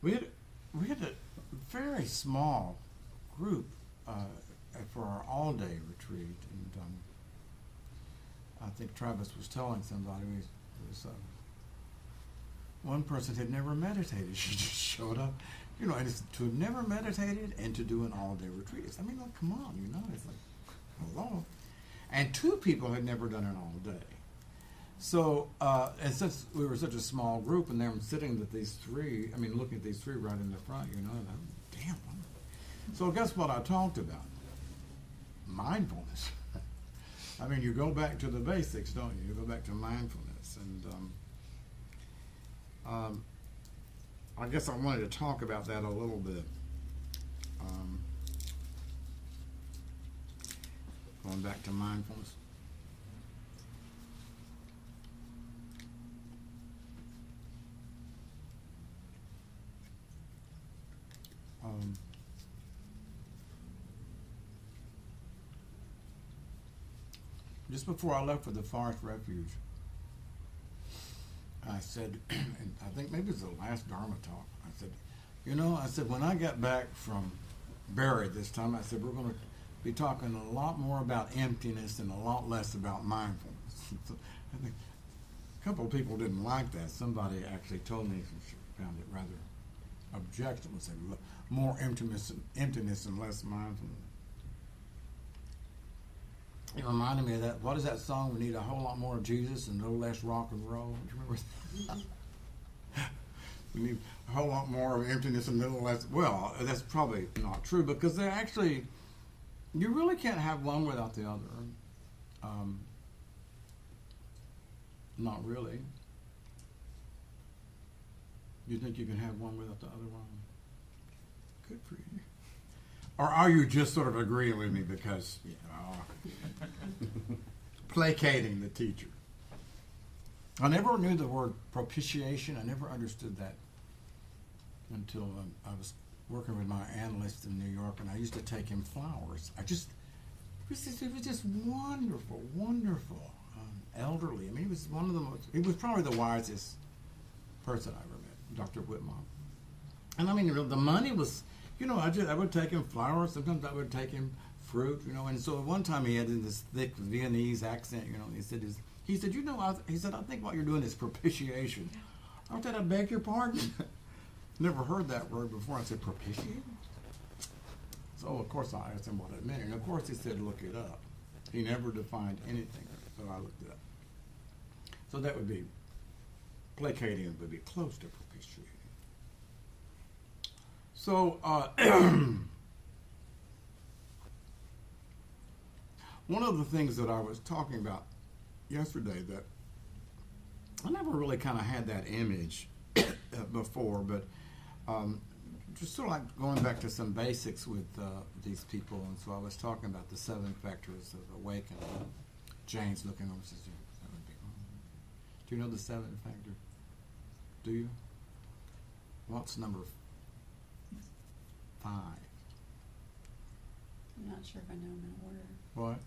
We had we had a very small group for our all-day retreat, and I think Travis was telling somebody it was one person had never meditated. She just showed up, and it's to have never meditated and to do an all-day retreat. I mean, like, come on, it's like, hello. And two people had never done it all day. So, and since we were such a small group, and I'm sitting with these three, looking at these three right in the front, and I'm, damn. So guess what I talked about? Mindfulness. You go back to the basics, don't you? You go back to mindfulness. And I guess I wanted to talk about that a little bit. Going back to mindfulness. Just before I left for the Forest Refuge, I said, and I think maybe it was the last Dharma talk, I said, when I got back from Byrd this time, I said, we're going to be talking a lot more about emptiness and a lot less about mindfulness. So I think a couple of people didn't like that. Somebody actually told me she found it rather objectionable, said more emptiness and less mindfulness. It reminded me of that. What is that song? We need a whole lot more of Jesus and no less rock and roll. Do you remember that? We need a whole lot more of emptiness and little less. Well, that's probably not true because they're actually, you really can't have one without the other. Not really. You think you can have one without the other one? Good for you. Or are you just sort of agreeing with me because, placating the teacher? I never knew the word propitiation. I never understood that until I was working with my analyst in New York, and I used to take him flowers. It was just wonderful, wonderful. Elderly. He was he was probably the wisest person I ever met, Dr. Whitmore. And the money was, I would take him flowers. Sometimes I would take him fruit, And so at one time he had this thick Viennese accent, He said, I think what you're doing is propitiation. I said, I beg your pardon. Never heard that word before. I said, propitiate? So of course I asked him what it meant, and of course he said, look it up. He never defined anything, so I looked it up. So that would be placating, would be close to propitiating. So, one of the things that I was talking about yesterday that I never really kind of had that image before, but just sort of like going back to some basics with these people, and so I was talking about the 7 factors of awakening. Jane's looking over and says, that would be wrong. Do you know the 7th factor? Do you? What's number 5? I'm not sure if I know them in order. What?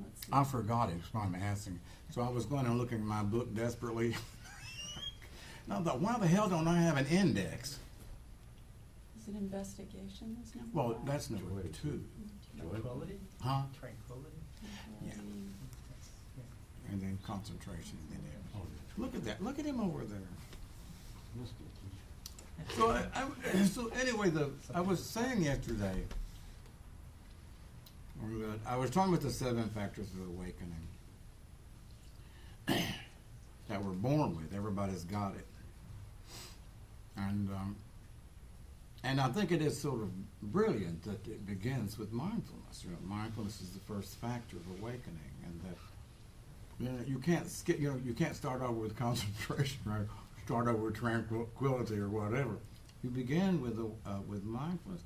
Let's see. I forgot it. That's why I'm asking. So I was going and looking at my book desperately. And I thought, why the hell don't I have an index? Is it investigation? That's number Well, 5? that's number 2. Tranquility? Huh? Tranquility? Yeah. And then concentration. And then look at that. Look at him over there. So, so anyway, I was saying yesterday, I was talking about the 7 factors of awakening that we're born with. Everybody's got it. And I think it is sort of brilliant that it begins with mindfulness. Mindfulness is the first factor of awakening, and that you can't skip. You can't start over with concentration, right? Start over with tranquility or whatever. You begin with mindfulness.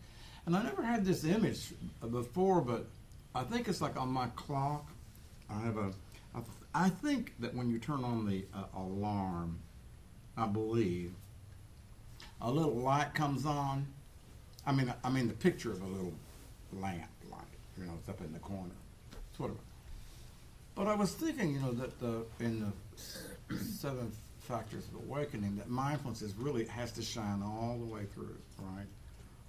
And I never had this image before, but I think it's like on my clock. I think that when you turn on the alarm, I believe, a little light comes on. I mean the picture of a little lamp light. It's up in the corner. Sort of. But I was thinking, that in the 7 factors of awakening, that mindfulness really has to shine all the way through, right?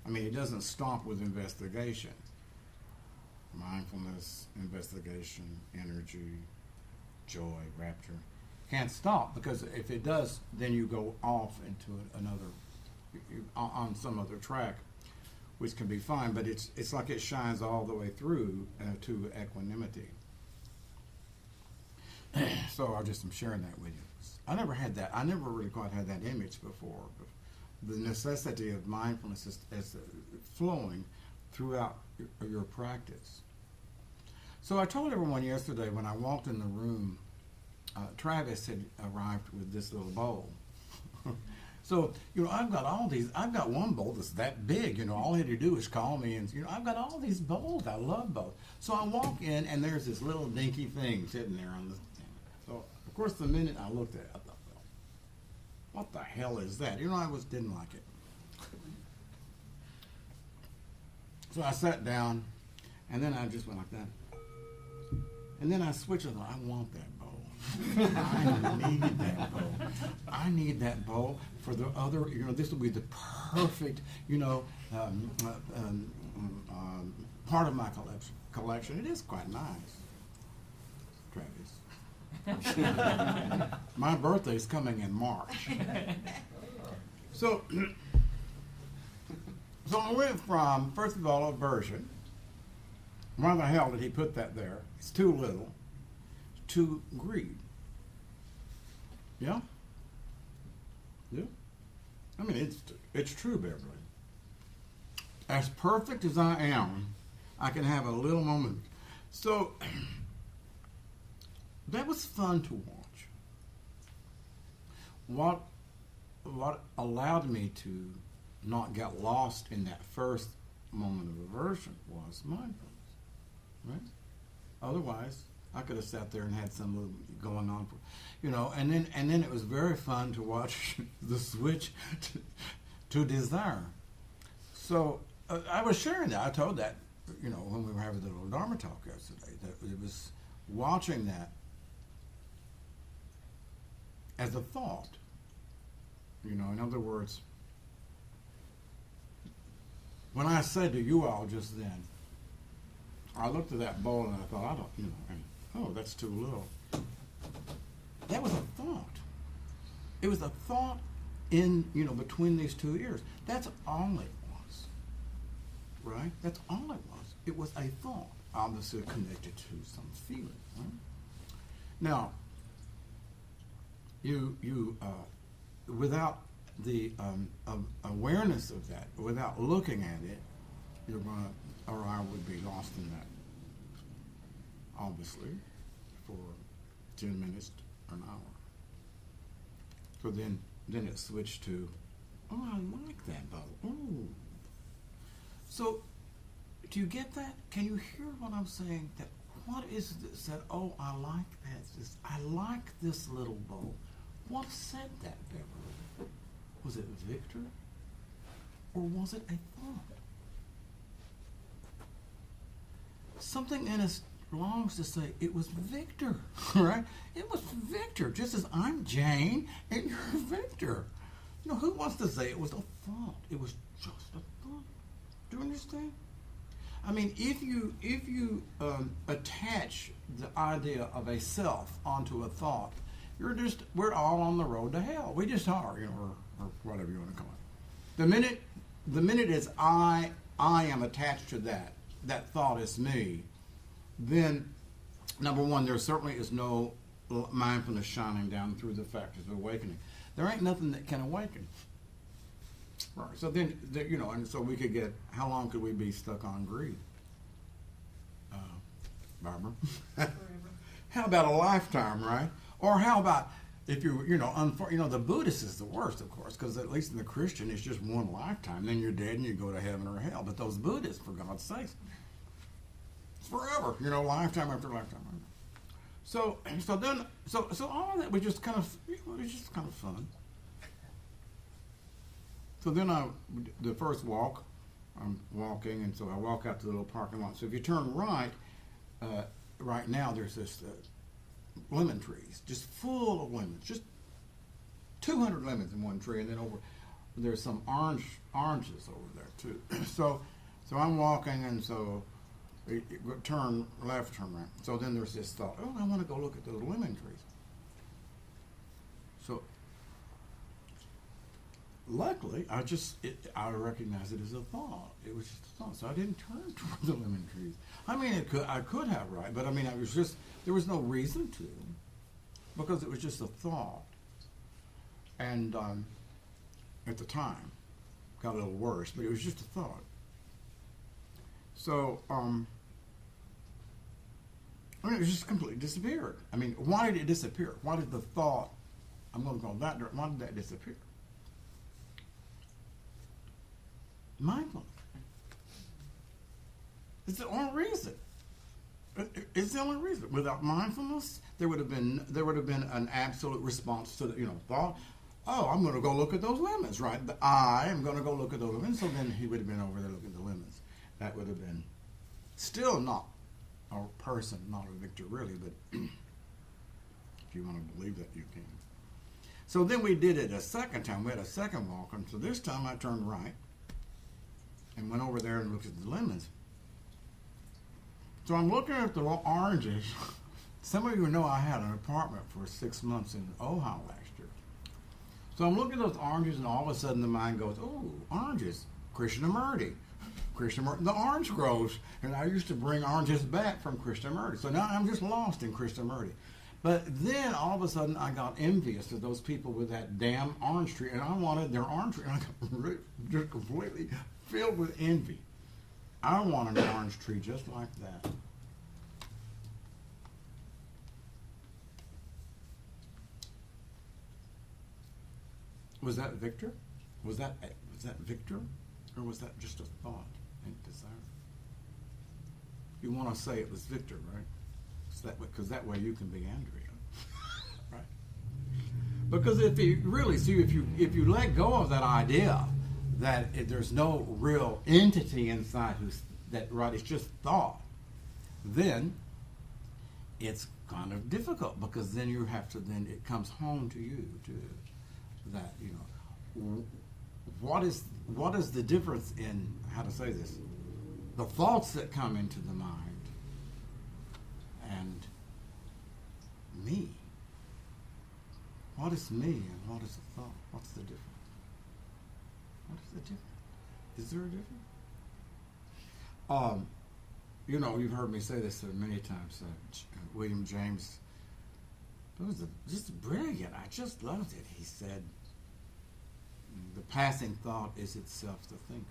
I mean, it doesn't stop with investigation. Mindfulness, investigation, energy, joy, rapture. Can't stop, because if it does, then you go off into another, on some other track, which can be fine, but it's like it shines all the way through to equanimity. So I just am sharing that with you. I never had that. I never really quite had that image before. But the necessity of mindfulness is flowing throughout your practice. So I told everyone yesterday when I walked in the room, Travis had arrived with this little bowl. So, I've got one bowl that's that big, all he had to do is call me and, I've got all these bowls. I love bowls. So I walk in and there's this little dinky thing sitting there on the, so of course the minute I looked at it, I thought, well, what the hell is that? I didn't like it. So I sat down and then I just went like that. And then I switched and thought, I want that bowl. I need that bowl. I need that bowl for the other, this will be the perfect, part of my collection. It is quite nice, Travis. My birthday's coming in March. So I went from, first of all, aversion. Why the hell did he put that there? It's too little. To greed. Yeah? Yeah? I mean, it's true, Beverly. As perfect as I am, I can have a little moment. So, that was fun to watch. What allowed me to not get lost in that first moment of aversion was mindfulness. Right? Otherwise, I could have sat there and had some little going on, and then it was very fun to watch the switch to desire. So I was sharing that. I told that, when we were having the little Dharma talk yesterday, that it was watching that as a thought. In other words, when I said to you all just then, I looked at that bowl and I thought, that's too little. That was a thought. It was a thought in, between these two ears. That's all it was. Right? That's all it was. It was a thought, obviously connected to some feeling. Right? Now, you without the awareness of that, without looking at it, you're going to, or I would be lost in that, obviously, for 10 minutes or an hour. So then it switched to, oh, I like that bowl. Oh. So, do you get that? Can you hear what I'm saying? That what is this? That, oh, I like that. I like this little bowl. What said that, Beverly? Was it Victor? Or was it a thought? Something in us longs to say it was Victor, right? It was Victor, just as I'm Jane and you're Victor. Who wants to say it was a thought? It was just a thought. Do you understand? I mean, if you attach the idea of a self onto a thought, we're all on the road to hell. We just are, or whatever you want to call it. The minute is I am attached to that thought is me, then number one, there certainly is no mindfulness shining down through the factors of awakening. There ain't nothing that can awaken. Right. So then, and so we could get, how long could we be stuck on greed? Barbara? Forever. How about a lifetime, right? Or how about if the Buddhist is the worst, of course, because at least in the Christian, it's just one lifetime. Then you're dead and you go to heaven or hell. But those Buddhists, for God's sakes, it's forever, lifetime after lifetime. So all of that was just kind of, fun. So then the first walk, I'm walking, and so I walk out to the little parking lot. So if you turn right, right now there's this lemon trees, just full of lemons, just 200 lemons in one tree, and then there's some oranges over there too. So I'm walking, and so turn left, turn right. So then there's this thought, oh, I want to go look at those lemon trees. So luckily, I recognized it as a thought. It was just a thought, so I didn't turn toward the lemon trees. I mean, I could have, right? But I mean, there was no reason to, because it was just a thought. And at the time, got a little worse, but it was just a thought. So, I mean, it just completely disappeared. I mean, why did it disappear? Why did the thought, I'm going to go that direction, why did that disappear? Mindfulness. It's the only reason. It's the only reason. Without mindfulness, there would have been an absolute response to the thought. Oh, I'm going to go look at those lemons, right? I am going to go look at those lemons. So then he would have been over there looking at the lemons. That would have been still not a person, not a victor, really. But if you want to believe that, you can. So then we did it a second time. We had a second walk, and so this time I turned right and went over there and looked at the lemons. So I'm looking at the oranges. Some of you know I had an apartment for 6 months in Ohio last year. So I'm looking at those oranges, and all of a sudden the mind goes, oh, oranges, Krishnamurti. Krishnamurti, the orange groves. And I used to bring oranges back from Krishnamurti. So now I'm just lost in Krishnamurti. But then all of a sudden I got envious of those people with that damn orange tree, and I wanted their orange tree, and I got just completely filled with envy. I want an orange tree just like that. Was that Victor? Was that Victor? Or was that just a thought and desire? You want to say it was Victor, right? Because that way you can be Andrea. Right? Because if you really see, if you let go of that idea that there's no real entity inside it's just thought, then it's kind of difficult, because then you have to, then it comes home to you too, that what is the difference in, how to say this, the thoughts that come into the mind and me. What is me and what is a thought? What's the difference? What is the difference? Is there a difference? You've heard me say this many times. William James, it was just brilliant. I just loved it. He said, the passing thought is itself the thinker.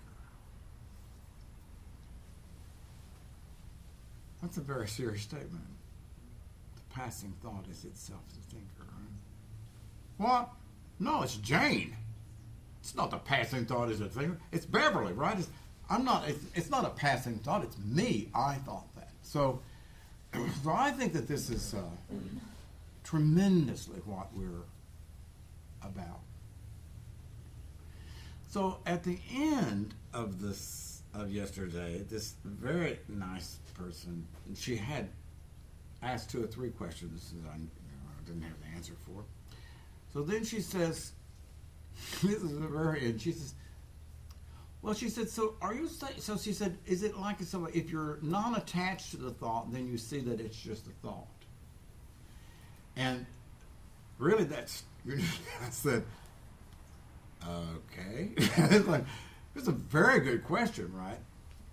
That's a very serious statement. The passing thought is itself the thinker. Right? What? No, it's Jane. It's not the passing thought is the thinker. It's Beverly, right? It's not a passing thought. It's me. I thought that. So I think that this is tremendously what we're about. So at the end of yesterday, this very nice person, she had asked 2 or 3 questions that I didn't have the answer for. So then she says, this is the very end. She says, well, she said, so are you saying? So she said, is it like if you're non-attached to the thought, then you see that it's just a thought? And really, I said, okay. It's a very good question, right?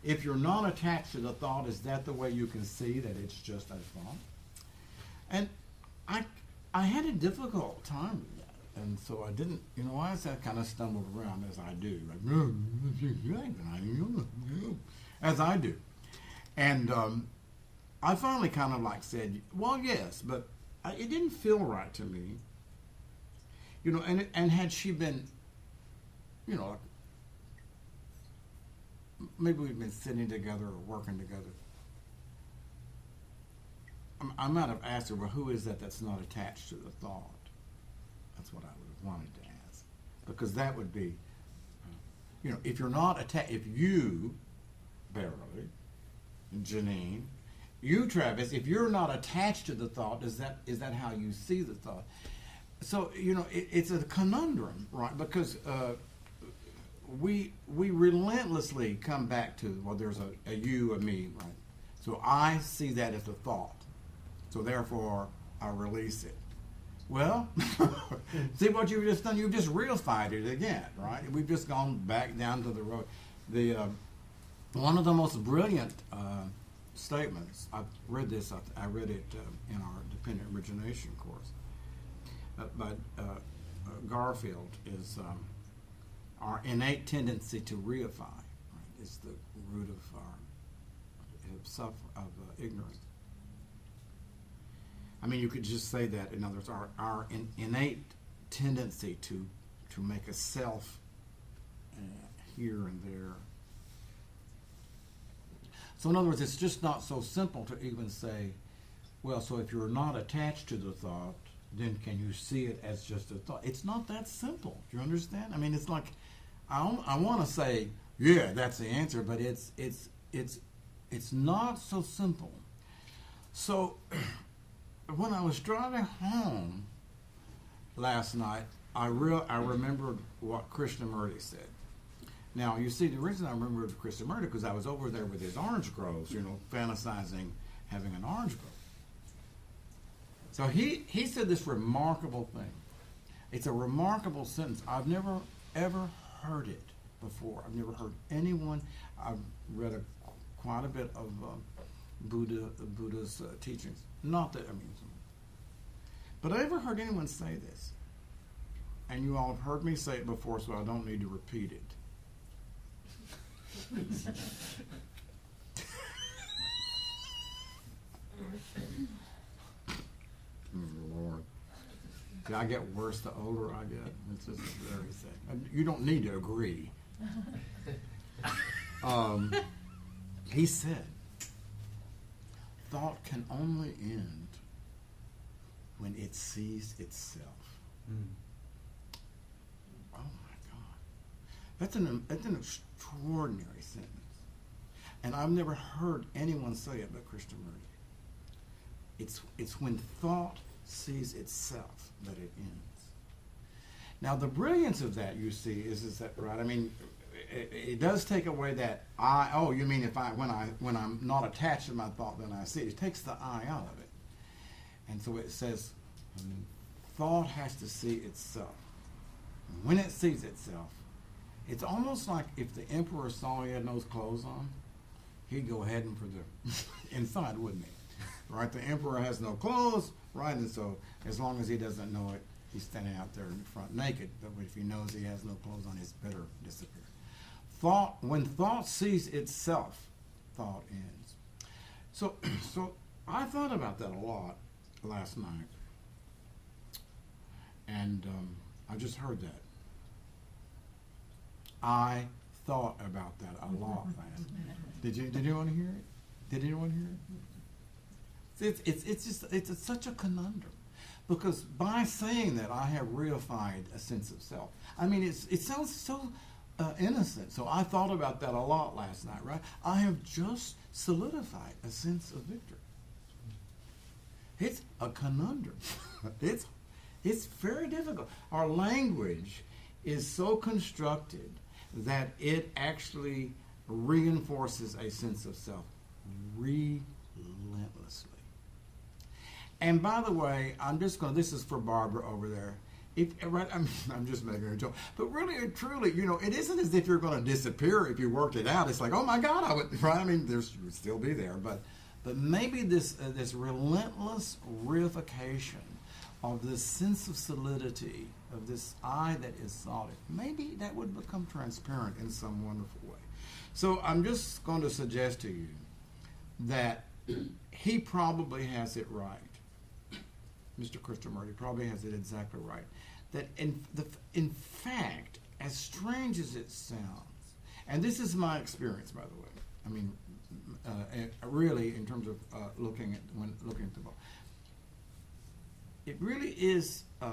If you're non-attached to the thought, is that the way you can see that it's just a thought? And I had a difficult time with that. And so I didn't, I kind of stumbled around as I do. As I do. And I finally kind of said, well, yes, but it didn't feel right to me. And had she been, maybe we'd been sitting together or working together, I might have asked her, well, who is that's not attached to the thought? That's what I would have wanted to ask. Because that would be, if you're not attached, if you, Beverly, Janine, you, Travis, if you're not attached to the thought, is that how you see the thought? so it's a conundrum, right? Because we relentlessly come back to, well, there's a you, a me, right? So I see that as a thought, so therefore I release it. Well, see what you've just done? You've just reified it again, right? We've just gone back down to the road. The one of the most brilliant statements, I've read this, I read it in our dependent origination course, by Garfield, is our innate tendency to reify, right, is the root of ignorance. I mean, you could just say that, in other words, our innate tendency to make a self here and there. So in other words, it's just not so simple to even say, well, so if you're not attached to the thought, then can you see it as just a thought? It's not that simple. Do you understand? I mean, it's like, I want to say, yeah, that's the answer, but it's not so simple. So when I was driving home last night, I remembered what Krishnamurti said. Now, you see, the reason I remembered Krishnamurti because I was over there with his orange groves, fantasizing having an orange grove. So he said this remarkable thing. It's a remarkable sentence. I've never, ever heard it before. I've never heard anyone. I've read quite a bit of Buddha's teachings. Not that, but I never heard anyone say this. And you all have heard me say it before, so I don't need to repeat it. Lord. See, I get worse the older I get. It's just very sad. You don't need to agree. He said, thought can only end when it sees itself. Oh my God. That's an extraordinary sentence. And I've never heard anyone say it but Krishnamurti. It's when thought sees itself that it ends. Now the brilliance of that, you see, is that right? I mean, it does take away that I. Oh, you mean when I'm not attached to my thought, then I see it. It takes the I out of it, and so it says, thought has to see itself. When it sees itself, it's almost like if the emperor saw he had no clothes on, he'd go heading for the inside, wouldn't he? Right? The emperor has no clothes, right? And so as long as he doesn't know it, he's standing out there in front naked. But if he knows he has no clothes on, it's better disappear. When thought sees itself, thought ends. So I thought about that a lot last night. And I just heard that. I thought about that a lot last night. Did you want to hear it? Did anyone hear it? It's such a conundrum, because by saying that I have reified a sense of self. I mean, it sounds so innocent. So I thought about that a lot last night, right? I have just solidified a sense of victory. It's a conundrum. It's very difficult. Our language is so constructed that it actually reinforces a sense of self relentlessly. And by the way, this is for Barbara over there. I'm just making a joke. But really and truly, it isn't as if you're going to disappear if you worked it out. It's like, oh my God, I would, right? I mean, you would still be there. But maybe this relentless reification of this sense of solidity, of this I that is solid, maybe that would become transparent in some wonderful way. So I'm just going to suggest to you that he probably has it right. Mr. Krishnamurti probably has it exactly right. That in fact, as strange as it sounds, and this is my experience, by the way. I mean, really, in terms of looking at the book, it really is a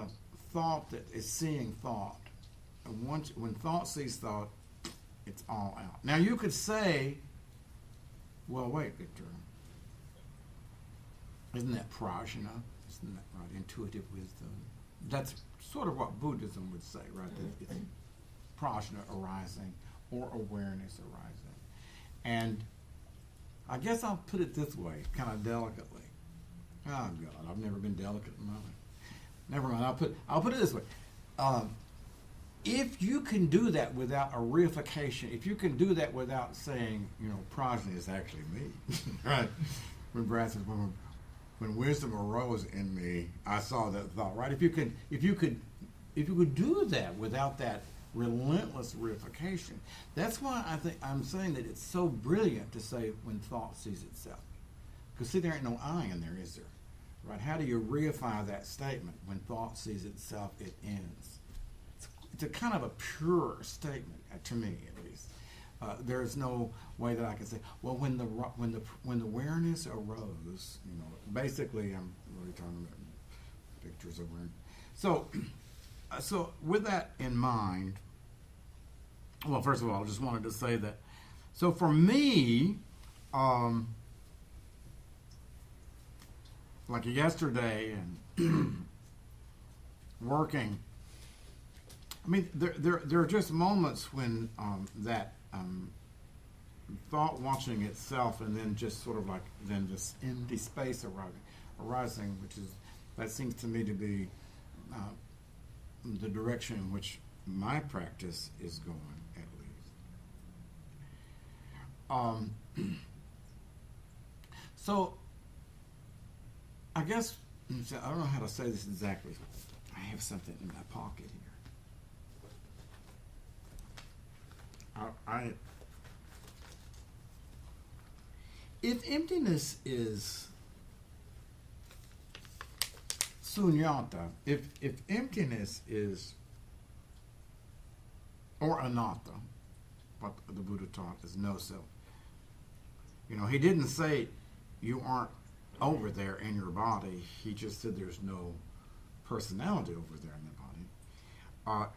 thought that is seeing thought. And when thought sees thought, it's all out. Now you could say, well, wait, Victor, isn't that prajna? Isn't that right? Intuitive wisdom. that's sort of what Buddhism would say, right? That it's prajna arising or awareness arising. And I guess I'll put it this way, kind of delicately. Oh God, I've never been delicate in my life. Never mind. I'll put it this way. If you can do that without a reification, if you can do that without saying, prajna is actually me, right? When Brad says, when wisdom arose in me, I saw that thought, right? If you could do that without that relentless reification, that's why I'm saying that it's so brilliant to say when thought sees itself. Because see, there ain't no I in there, is there? Right? How do you reify that statement? When thought sees itself, it ends. It's a kind of a pure statement, to me at least. There's no way that I can say, well, when the awareness arose, basically I'm really talking about pictures of awareness. So with that in mind, well, first of all, I just wanted to say that. So for me, like yesterday and working, I mean, there are just moments when that thought watching itself, and then just sort of like then this empty space arising, that seems to me to be the direction in which my practice is going, at least. So I guess I don't know how to say this exactly. I have something in my pocket here. If emptiness is sunyata, if emptiness is, or anatta, what the Buddha taught is no self. He didn't say you aren't over there in your body. He just said there's no personality over there in the body.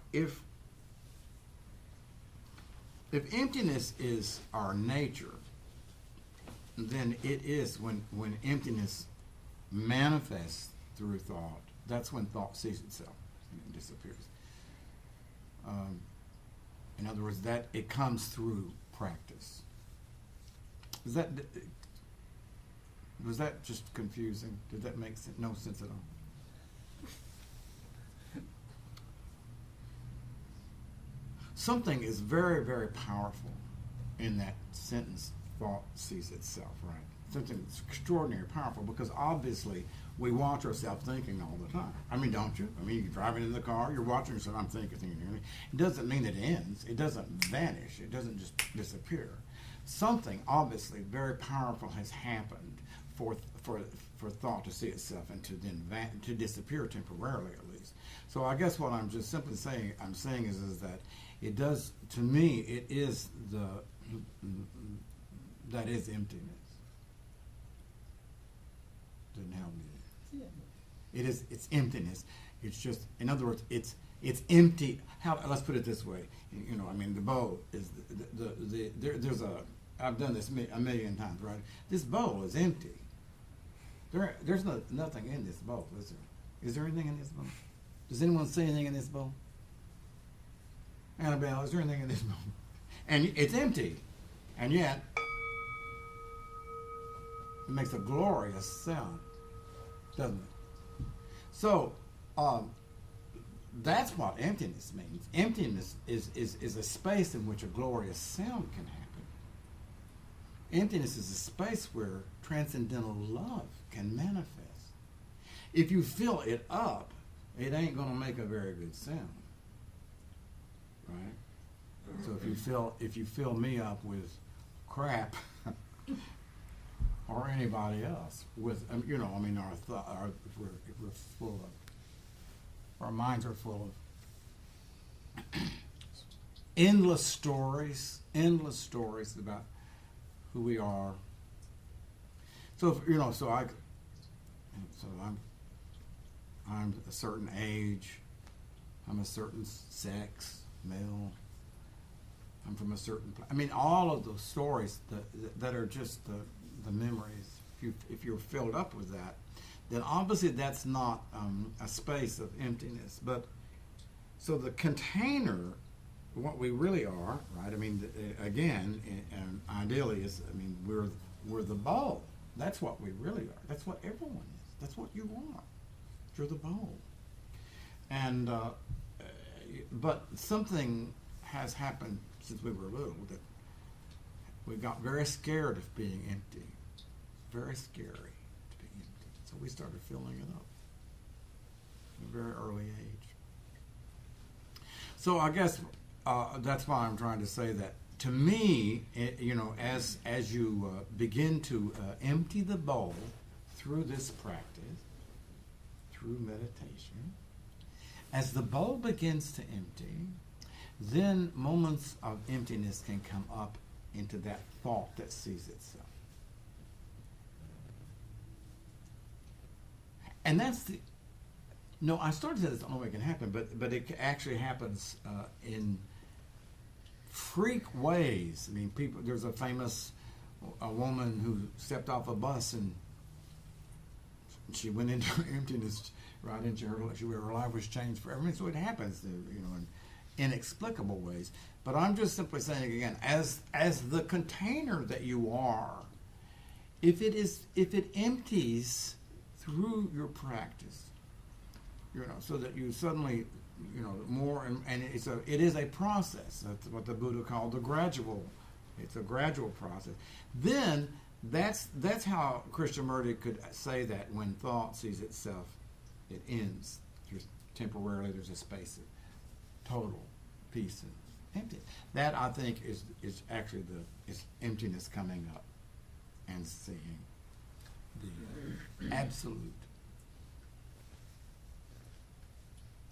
If emptiness is our nature, then it is when emptiness manifests through thought, that's when thought sees itself and it disappears. In other words, that it comes through practice. Was that just confusing? Did that make no sense at all? Something is very, very powerful in that sentence, thought sees itself, right? Something that's extraordinarily powerful, because obviously we watch ourselves thinking all the time. I mean, don't you? I mean, you're driving in the car, you're watching yourself, I'm thinking. It doesn't mean it ends. It doesn't vanish. It doesn't just disappear. Something obviously very powerful has happened for thought to see itself and to then to disappear temporarily, at least. So I guess what I'm just simply saying, is that it does, to me, it is that is emptiness. Didn't help me. Yeah. It's emptiness. It's just, in other words, it's empty. Let's put it this way. I mean, the bowl is there's I've done this a million times, right? This bowl is empty. There's nothing in this bowl, is there? Is there anything in this bowl? Does anyone see anything in this bowl? Annabelle, is there anything in this bowl? And it's empty. And yet, it makes a glorious sound, doesn't it? So, that's what emptiness means. Emptiness is a space in which a glorious sound can happen. Emptiness is a space where transcendental love can manifest. If you fill it up, it ain't going to make a very good sound, right? So if you fill me up with crap, or anybody else with, if we're full of, our minds are full of endless stories about who we are. So I'm a certain age, I'm a certain sex, male, I'm from a certain place. I mean, all of those stories that are just the memories. If you're filled up with that, then obviously that's not a space of emptiness. But so the container, what we really are, right? I mean, again, ideally, is we're the bowl. That's what we really are. That's what everyone is. That's what you are. You're the bowl. And but something has happened since we were little that we got very scared of being empty. Very scary to be empty. So we started filling it up at a very early age. So I guess that's why I'm trying to say that to me, as you begin to empty the bowl through this practice, through meditation, as the bowl begins to empty, then moments of emptiness can come up into that thought that sees itself. And that's I started to say this, I don't know if it can happen, but it actually happens in freak ways. I mean, there's a famous woman who stepped off a bus and she went into emptiness right into her life was changed forever. I mean, so it happens, in inexplicable ways. But I'm just simply saying again, as the container that you are, if it empties through your practice, so that you suddenly, more, and it is a process. That's what the Buddha called it's a gradual process. Then that's how Krishnamurti could say that when thought sees itself, it ends. Temporarily there's a space of total peace and empty. That, I think, is actually is emptiness coming up and seeing the absolute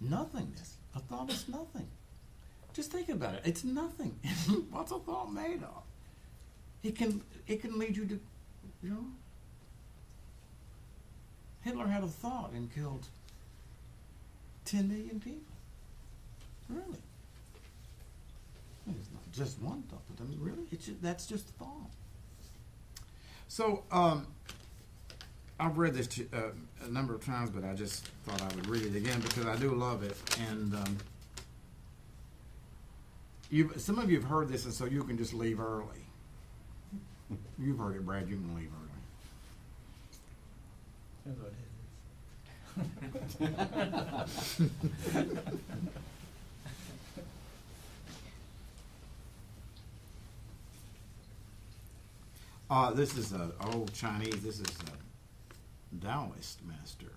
nothingness. A thought is nothing. Just think about it. It's nothing. What's a thought made of? It can lead you to, Hitler had a thought and killed 10 million people. Really? It's not just one thought, but I mean, really, that's just a thought. So, I've read this a number of times, but I just thought I would read it again because I do love it. And some of you have heard this, and so you can just leave early. You've heard it, Brad. You can leave early. This is an old Chinese. This is a Taoist master.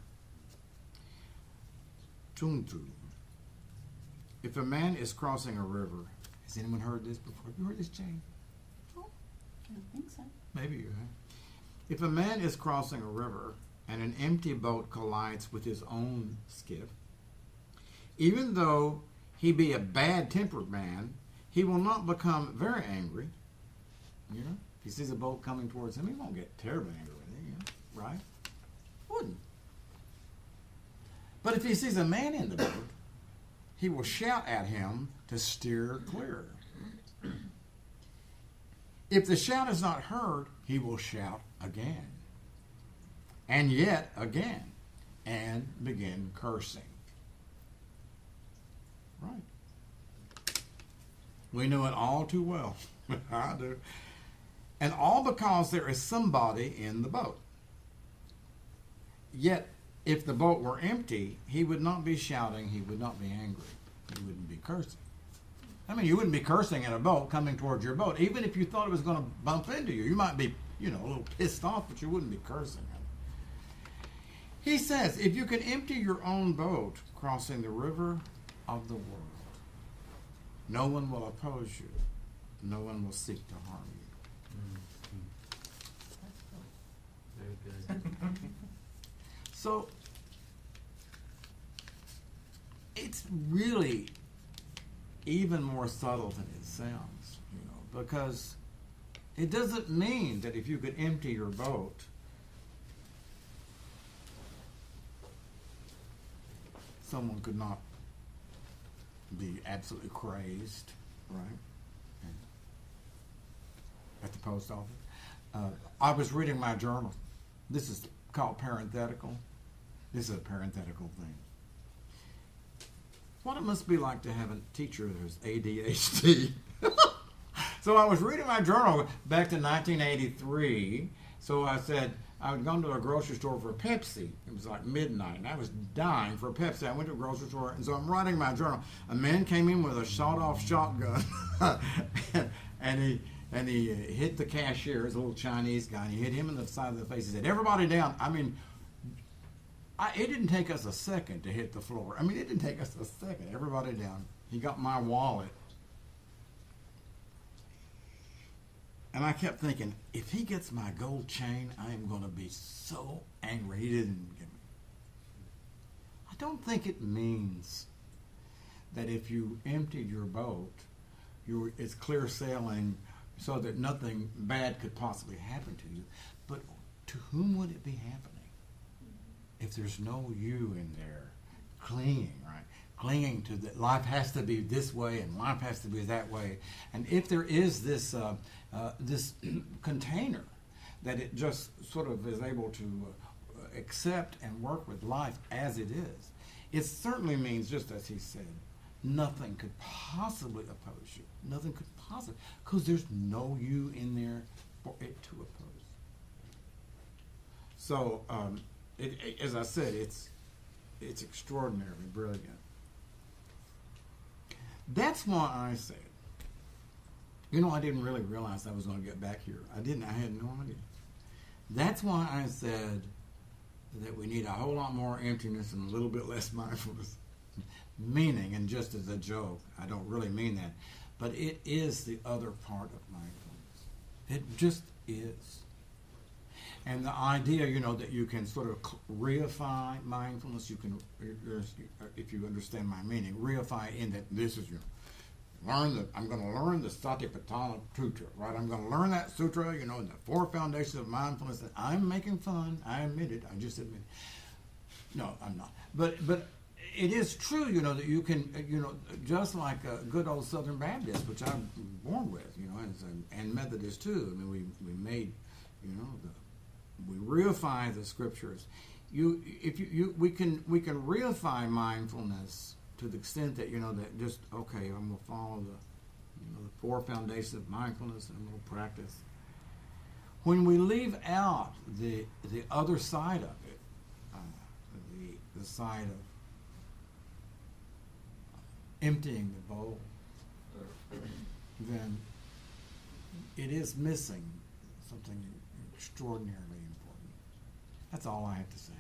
Tuntu. If a man is crossing a river, has anyone heard this before? Have you heard this, Jane? I don't think so. Maybe you have. If a man is crossing a river and an empty boat collides with his own skiff, even though he be a bad-tempered man, he will not become very angry. If he sees a boat coming towards him, he won't get terribly angry with it, right? Wouldn't. But if he sees a man in the boat, he will shout at him to steer clear. If the shout is not heard, he will shout again, and yet again, and begin cursing. Right. We know it all too well. I do. And all because there is somebody in the boat. Yet, if the boat were empty, he would not be shouting, he would not be angry, he wouldn't be cursing. I mean, you wouldn't be cursing at a boat coming towards your boat. Even if you thought it was going to bump into you, you might be, a little pissed off, but you wouldn't be cursing. He says, if you can empty your own boat crossing the river of the world, no one will oppose you. No one will seek to harm you. Very good. So, it's really even more subtle than it sounds, because it doesn't mean that if you could empty your boat, someone could not be absolutely crazed, right? At the post office. I was reading my journal. This is called parenthetical. This is a parenthetical thing. What it must be like to have a teacher who's ADHD. So I was reading my journal back to 1983. So I said, I had gone to a grocery store for Pepsi. It was like midnight, and I was dying for Pepsi. I went to a grocery store, and so I'm writing my journal. A man came in with a sawed-off shotgun, and he hit the cashier, his little Chinese guy, and he hit him in the side of the face. He said, "Everybody down." I mean, it didn't take us a second to hit the floor. I mean, it didn't take us a second. Everybody down. He got my wallet. And I kept thinking, if he gets my gold chain, I am going to be so angry. He didn't give me. I don't think it means that if you emptied your boat, it's clear sailing so that nothing bad could possibly happen to you. But to whom would it be happening? If there's no you in there clinging, right? Clinging to that life has to be this way and life has to be that way. And if there is this this container that it just sort of is able to accept and work with life as it is, it certainly means, just as he said, nothing could possibly oppose you. Nothing could possibly, because there's no you in there for it to oppose. So, as I said, it's extraordinarily brilliant. That's why I said, I didn't really realize I was going to get back here. I had no idea. That's why I said that we need a whole lot more emptiness and a little bit less mindfulness. Meaning, and just as a joke, I don't really mean that, but it is the other part of mindfulness. It just is. And the idea, that you can sort of reify mindfulness, you can, if you understand my meaning, reify in that this is I'm going to learn the Satipatthana Sutra, right? I'm going to learn that sutra, in the 4 foundations of mindfulness. That I'm making fun. I admit it. I just admit it. No, I'm not. But it is true, that you can, just like a good old Southern Baptist, which I'm born with, and Methodist too. I mean, we made, we reify the scriptures. We can reify mindfulness to the extent that that just I'm going to follow the 4 foundations of mindfulness and a little practice. When we leave out the other side of it, the side of emptying the bowl, then it is missing something extraordinarily important. That's all I have to say.